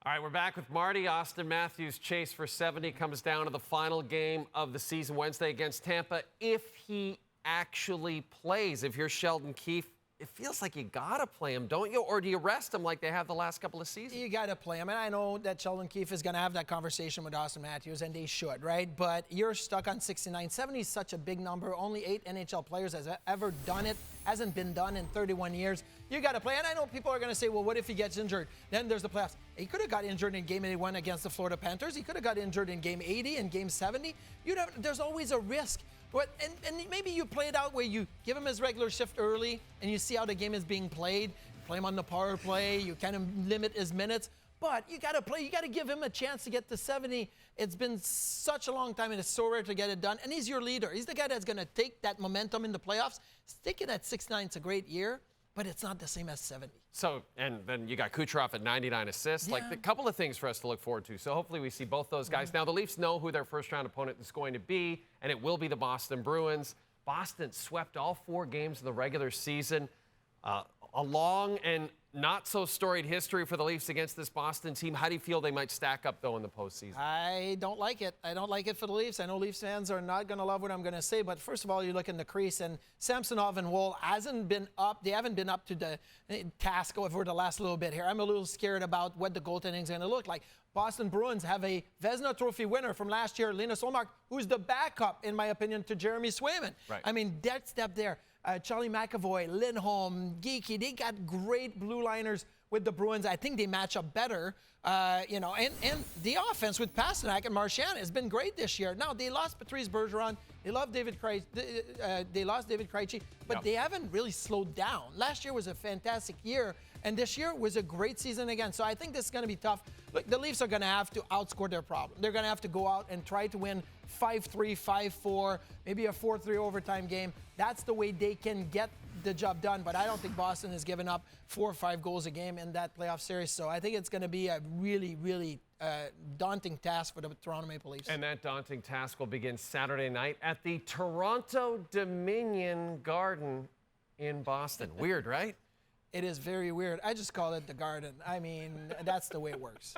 All right, we're back with Marty. Auston Matthews' chase for 70 comes down to the final game of the season Wednesday against Tampa. If he actually plays, if you're Sheldon Keefe, it feels like you got to play him, don't you? Or do you rest him like they have the last couple of seasons? You got to play him. And I know that Sheldon Keefe is going to have that conversation with Auston Matthews, and they should, right? But you're stuck on 69. 70 is such a big number. Only 8 NHL players has ever done it. Hasn't been done in 31 years. You got to play. And I know people are going to say, well, what if he gets injured? Then there's the playoffs. He could have got injured in Game 81 against the Florida Panthers. He could have got injured in Game 80 and Game 70. There's always a risk. But, and maybe you play it out where you give him his regular shift early and you see how the game is being played. Play him on the power play. You kind of limit his minutes. But you got to play. You got to give him a chance to get to 70. It's been such a long time, and it's so rare to get it done. And he's your leader. He's the guy that's going to take that momentum in the playoffs. Sticking at 69 is a great year, but it's not the same as 70. So, and then you got Kucherov at 99 assists. Yeah. Like, a couple of things for us to look forward to. So hopefully we see both those guys. Now, the Leafs know who their first-round opponent is going to be, and it will be the Boston Bruins. Boston swept all 4 games in the regular season. A long and not so storied history for the Leafs against this Boston team. How do you feel they might stack up, though, in the postseason? I don't like it. I don't like it for the Leafs. I know Leafs fans are not going to love what I'm going to say, but first of all, you look in the crease, and Samsonov and Woll hasn't been up. They haven't been up to the task over the last little bit here. I'm a little scared about what the goaltending is going to look like. Boston Bruins have a Vezina Trophy winner from last year, Linus Ullmark, who's the backup, in my opinion, to Jeremy Swayman. Right. I mean, that step there. Charlie McAvoy, Lindholm, Geeky, they got great blue liners with the Bruins. I think they match up better, and the offense with Pasternak and Marchand has been great this year. Now, they lost Patrice Bergeron. They lost David Krejci, but they haven't really slowed down. Last year was a fantastic year, and this year was a great season again. So I think this is going to be tough. Look, the Leafs are going to have to outscore their problem. They're going to have to go out and try to win 5-3, 5-4, maybe a 4-3 overtime game. That's the way they can get the job done. But I don't think Boston has given up 4 or 5 goals a game in that playoff series. So I think it's going to be a really, really daunting task for the Toronto Maple Leafs. And that daunting task will begin Saturday night at the Toronto Dominion Garden in Boston. Weird, right? It is very weird. I just call it the Garden. I mean, that's the way it works.